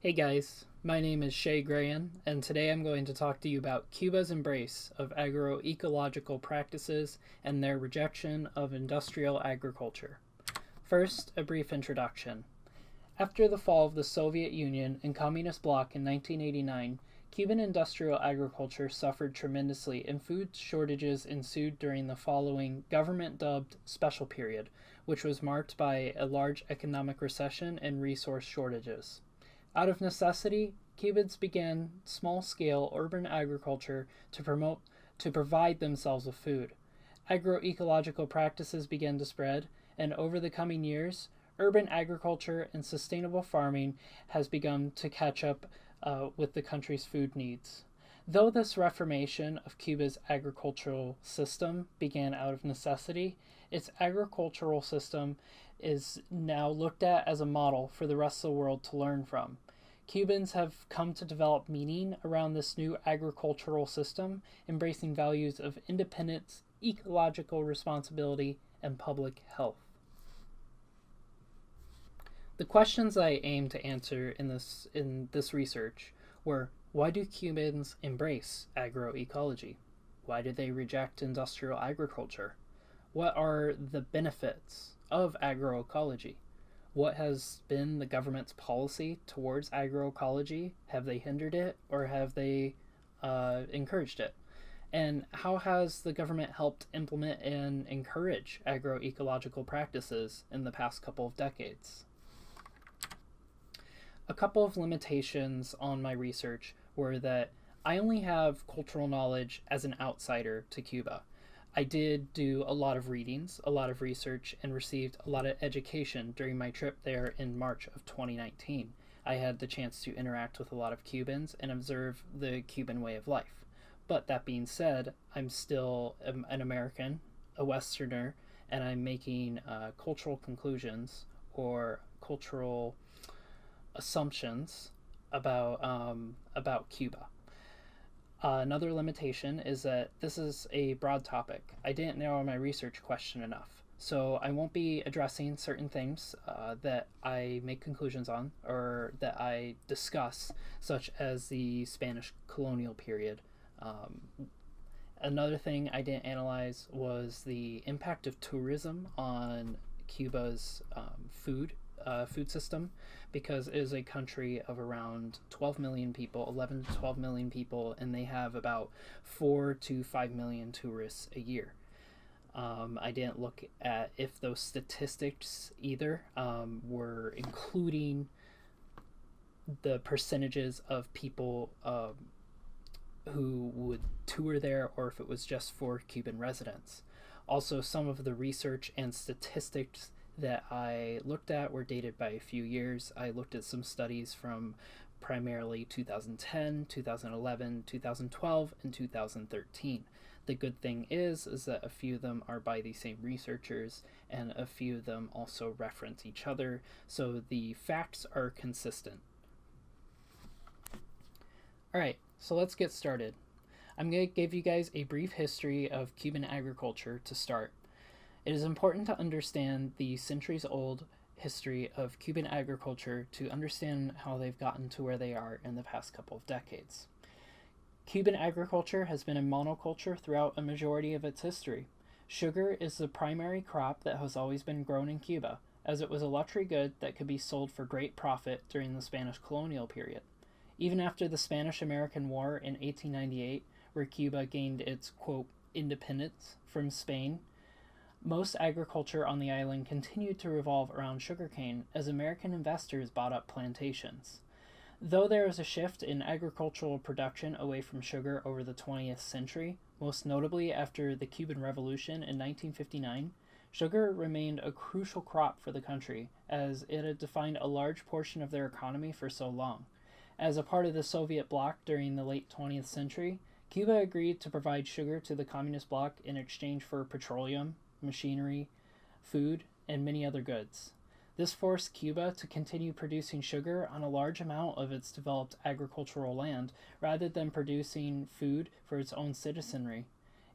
Hey guys, my name is Shay Grahan, and today I'm going to talk to you about Cuba's embrace of agroecological practices and their rejection of industrial agriculture. First, a brief introduction. After the fall of the Soviet Union and Communist bloc in 1989, Cuban industrial agriculture suffered tremendously and food shortages ensued during the following government-dubbed special period, which was marked by a large economic recession and resource shortages. Out of necessity, Cubans began small-scale urban agriculture to provide themselves with food. Agroecological practices began to spread, and over the coming years, urban agriculture and sustainable farming has begun to catch up with the country's food needs. Though this reformation of Cuba's agricultural system began out of necessity, its agricultural system is now looked at as a model for the rest of the world to learn from. Cubans have come to develop meaning around this new agricultural system, embracing values of independence, ecological responsibility, and public health. The questions I aimed to answer in this research were: why do Cubans embrace agroecology? Why do they reject industrial agriculture? What are the benefits of agroecology? What has been the government's policy towards agroecology? Have they hindered it or have they encouraged it? And how has the government helped implement and encourage agroecological practices in the past couple of decades? A couple of limitations on my research were that I only have cultural knowledge as an outsider to Cuba. I did do a lot of readings, a lot of research, and received a lot of education during my trip there in March of 2019. I had the chance to interact with a lot of Cubans and observe the Cuban way of life. But that being said, I'm still an American, a Westerner, and I'm making cultural conclusions or cultural assumptions about Cuba. Another limitation is that this is a broad topic. I didn't narrow my research question enough, so I won't be addressing certain things that I make conclusions on or that I discuss, such as the Spanish colonial period. Another thing I didn't analyze was the impact of tourism on Cuba's food system, because it is a country of around 12 million people, 11 to 12 million people, and they have about 4 to 5 million tourists a year. I didn't look at if those statistics either were including the percentages of people who would tour there, or if it was just for Cuban residents. Also, some of the research and statistics that I looked at were dated by a few years. I looked at some studies from primarily 2010, 2011, 2012, and 2013. The good thing is that a few of them are by the same researchers, and a few of them also reference each other, so the facts are consistent. Alright, so let's get started. I'm going to give you guys a brief history of Cuban agriculture to start. It is important to understand the centuries-old history of Cuban agriculture to understand how they've gotten to where they are in the past couple of decades. Cuban agriculture has been a monoculture throughout a majority of its history. Sugar is the primary crop that has always been grown in Cuba, as it was a luxury good that could be sold for great profit during the Spanish colonial period. Even after the Spanish-American War in 1898, where Cuba gained its, quote, independence from Spain, most agriculture on the island continued to revolve around sugarcane as American investors bought up plantations. Though there was a shift in agricultural production away from sugar over the 20th century, most notably after the Cuban Revolution in 1959, sugar remained a crucial crop for the country, as it had defined a large portion of their economy for so long. As a part of the Soviet bloc during the late 20th century, Cuba agreed to provide sugar to the Communist bloc in exchange for petroleum, machinery, food, and many other goods. This forced Cuba to continue producing sugar on a large amount of its developed agricultural land rather than producing food for its own citizenry.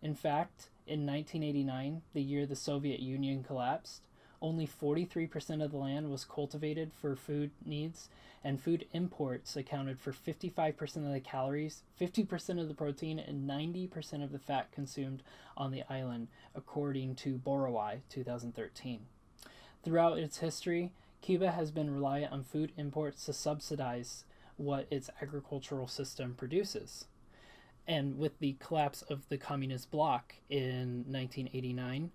In fact, in 1989, the year the Soviet Union collapsed, Only 43% of the land was cultivated for food needs, and food imports accounted for 55% of the calories, 50% of the protein, and 90% of the fat consumed on the island, according to Borowai 2013. Throughout its history, Cuba has been reliant on food imports to subsidize what its agricultural system produces. And with the collapse of the communist bloc in 1989,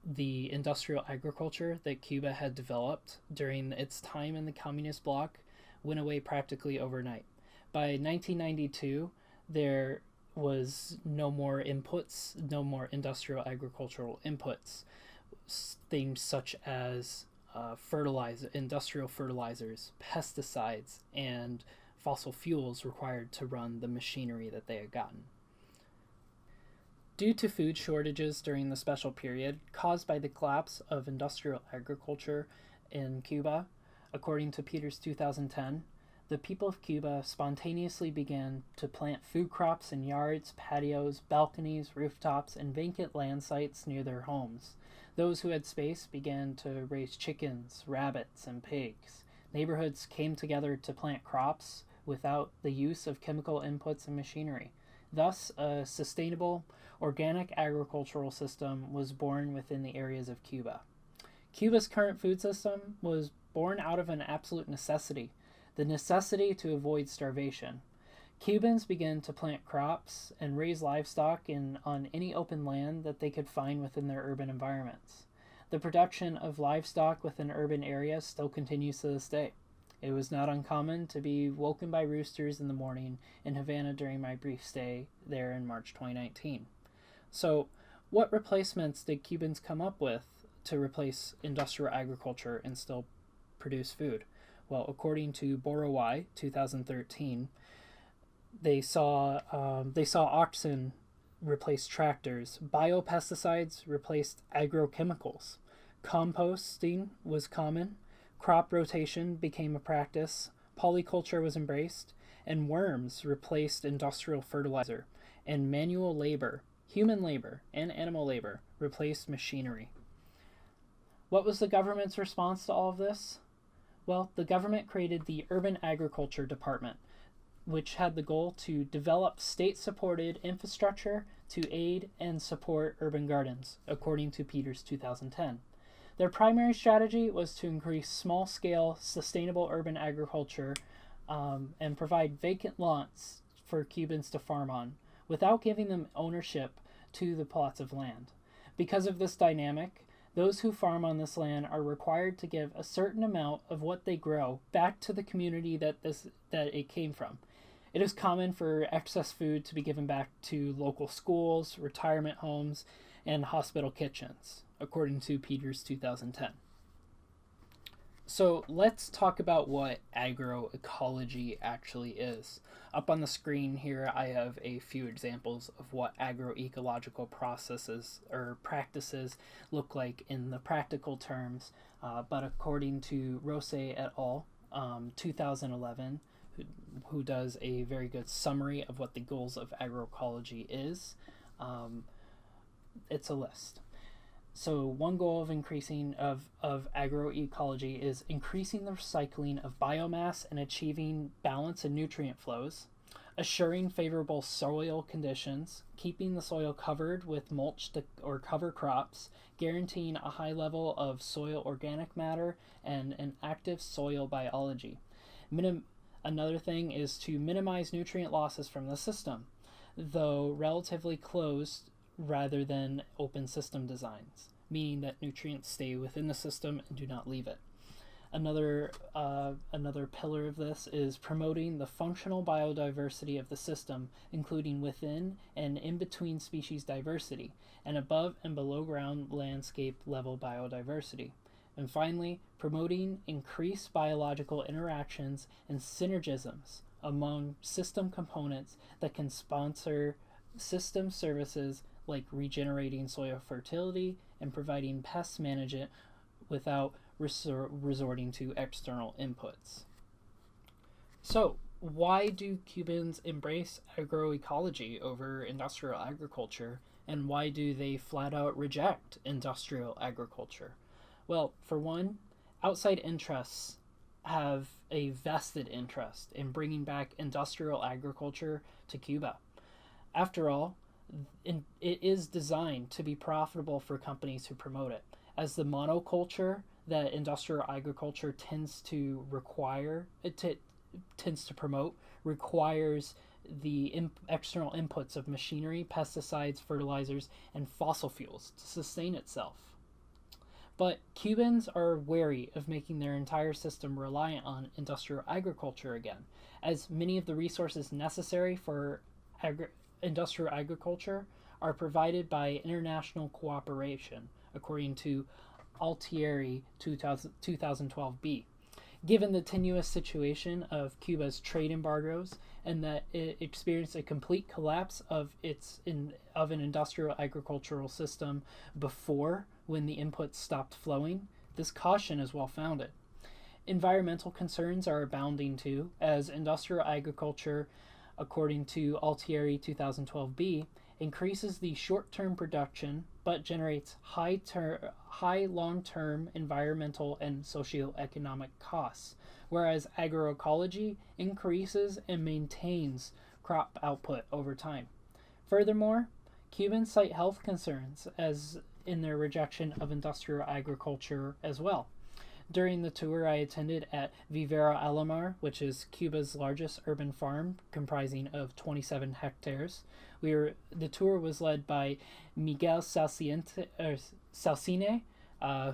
the industrial agriculture that Cuba had developed during its time in the communist bloc went away practically overnight. By 1992, there was no more inputs, no more industrial agricultural inputs. Things such as industrial fertilizers, pesticides, and fossil fuels required to run the machinery that they had gotten. Due to food shortages during the special period caused by the collapse of industrial agriculture in Cuba, according to Peters 2010, the people of Cuba spontaneously began to plant food crops in yards, patios, balconies, rooftops, and vacant land sites near their homes. Those who had space began to raise chickens, rabbits, and pigs. Neighborhoods came together to plant crops without the use of chemical inputs and machinery. Thus, a sustainable, organic agricultural system was born within the areas of Cuba. Cuba's current food system was born out of an absolute necessity, the necessity to avoid starvation. Cubans began to plant crops and raise livestock on any open land that they could find within their urban environments. The production of livestock within urban areas still continues to this day. It was not uncommon to be woken by roosters in the morning in Havana during my brief stay there in March 2019. So, what replacements did Cubans come up with to replace industrial agriculture and still produce food? Well, according to Borowai 2013, they saw oxen replace tractors, biopesticides replaced agrochemicals, composting was common, crop rotation became a practice, polyculture was embraced, and worms replaced industrial fertilizer, and manual labor, human labor, and animal labor replaced machinery. What was the government's response to all of this? Well, the government created the Urban Agriculture Department, which had the goal to develop state-supported infrastructure to aid and support urban gardens, according to Peters 2010. Their primary strategy was to increase small-scale, sustainable urban agriculture and provide vacant lots for Cubans to farm on, without giving them ownership to the plots of land. Because of this dynamic, those who farm on this land are required to give a certain amount of what they grow back to the community that it came from. It is common for excess food to be given back to local schools, retirement homes, and hospital kitchens, according to Peters 2010. So let's talk about what agroecology actually is. Up on the screen here, I have a few examples of what agroecological processes or practices look like in the practical terms, but according to Rose et al., 2011, who does a very good summary of what the goals of agroecology is, it's a list. So one goal of agroecology is increasing the recycling of biomass and achieving balance in nutrient flows, assuring favorable soil conditions, keeping the soil covered with mulch or cover crops, guaranteeing a high level of soil organic matter, and an active soil biology. Another thing is to minimize nutrient losses from the system, though relatively closed rather than open system designs, meaning that nutrients stay within the system and do not leave it. Another pillar of this is promoting the functional biodiversity of the system, including within and in between species diversity, and above and below ground landscape level biodiversity. And finally, promoting increased biological interactions and synergisms among system components that can sponsor system services like regenerating soil fertility and providing pest management without resorting to external inputs. So, why do Cubans embrace agroecology over industrial agriculture, and why do they flat out reject industrial agriculture? Well, for one, outside interests have a vested interest in bringing back industrial agriculture to Cuba. After all, it is designed to be profitable for companies who promote it, as the monoculture that industrial agriculture tends to promote requires the external inputs of machinery, pesticides, fertilizers, and fossil fuels to sustain itself. But Cubans are wary of making their entire system reliant on industrial agriculture again, as many of the resources necessary for industrial agriculture are provided by international cooperation, according to Altieri 2012b. Given the tenuous situation of Cuba's trade embargoes and that it experienced a complete collapse of an industrial agricultural system before when the inputs stopped flowing, this caution is well founded. Environmental concerns are abounding too, as industrial agriculture, according to Altieri 2012b, increases the short-term production but generates high long-term environmental and socioeconomic costs, whereas agroecology increases and maintains crop output over time. Furthermore, Cubans cite health concerns as in their rejection of industrial agriculture as well. During the tour I attended at Vivero Alamar, which is Cuba's largest urban farm comprising of 27 hectares, the tour was led by Miguel Salcine,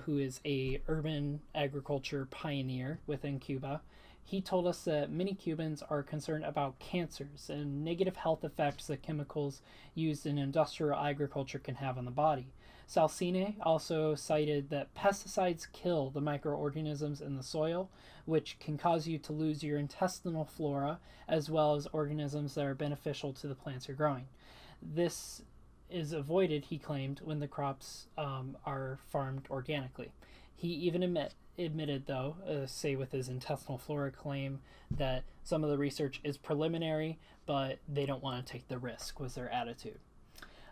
who is a urban agriculture pioneer within Cuba. He told us that many Cubans are concerned about cancers and negative health effects that chemicals used in industrial agriculture can have on the body. Salcine also cited that pesticides kill the microorganisms in the soil, which can cause you to lose your intestinal flora, as well as organisms that are beneficial to the plants you're growing. This is avoided, he claimed, when the crops are farmed organically. He even admitted, though, say with his intestinal flora claim, that some of the research is preliminary, but they don't want to take the risk, was their attitude.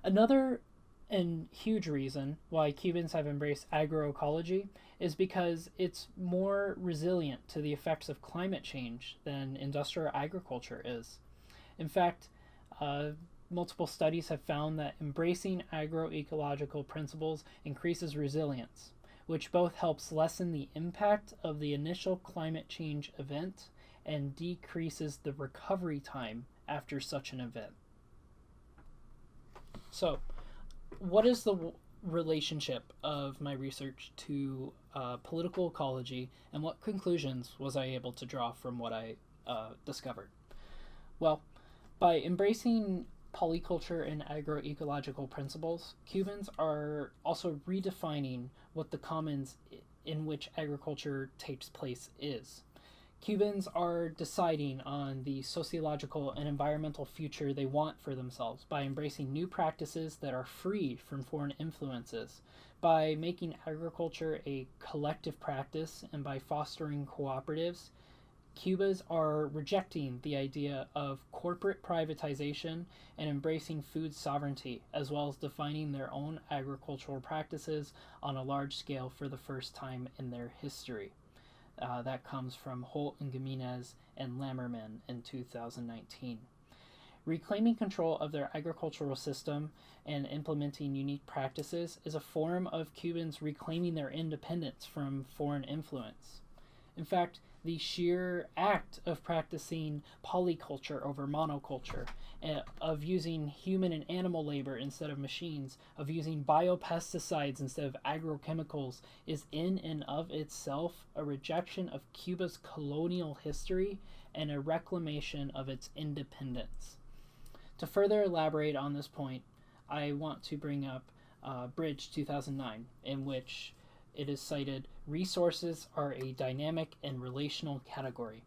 Another and huge reason why Cubans have embraced agroecology is because it's more resilient to the effects of climate change than industrial agriculture is. In fact, multiple studies have found that embracing agroecological principles increases resilience, which both helps lessen the impact of the initial climate change event and decreases the recovery time after such an event. So, what is the relationship of my research to political ecology, and what conclusions was I able to draw from what I discovered? Well, by embracing polyculture and agroecological principles, Cubans are also redefining what the commons in which agriculture takes place is. Cubans are deciding on the sociological and environmental future they want for themselves by embracing new practices that are free from foreign influences, by making agriculture a collective practice, and by fostering cooperatives. Cubans are rejecting the idea of corporate privatization and embracing food sovereignty, as well as defining their own agricultural practices on a large scale for the first time in their history. That comes from Holt and Gimenez and Lammerman in 2019. Reclaiming control of their agricultural system and implementing unique practices is a form of Cubans reclaiming their independence from foreign influence. In fact, the sheer act of practicing polyculture over monoculture, of using human and animal labor instead of machines, of using biopesticides instead of agrochemicals, is in and of itself a rejection of Cuba's colonial history and a reclamation of its independence. To further elaborate on this point, I want to bring up Bridge 2009, in which it is cited, resources are a dynamic and relational category.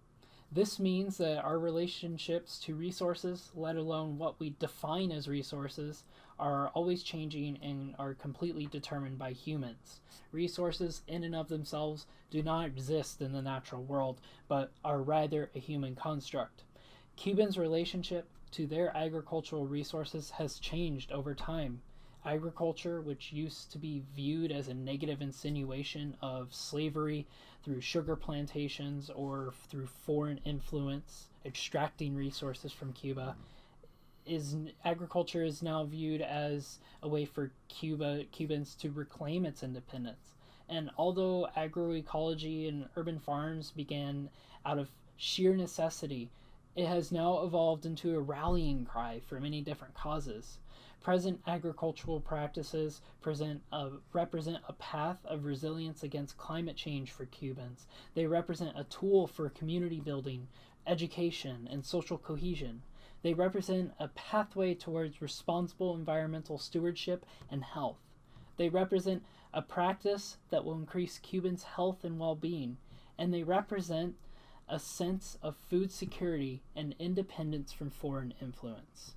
This means that our relationships to resources, let alone what we define as resources, are always changing and are completely determined by humans. Resources in and of themselves do not exist in the natural world, but are rather a human construct. Cubans' relationship to their agricultural resources has changed over time, Agriculture, which used to be viewed as a negative insinuation of slavery through sugar plantations or through foreign influence, extracting resources from Cuba, agriculture is now viewed as a way for Cubans to reclaim its independence. And although agroecology and urban farms began out of sheer necessity, it has now evolved into a rallying cry for many different causes. Present agricultural practices represent a path of resilience against climate change for Cubans. They represent a tool for community building, education, and social cohesion. They represent a pathway towards responsible environmental stewardship and health. They represent a practice that will increase Cubans' health and well-being, and they represent a sense of food security and independence from foreign influence.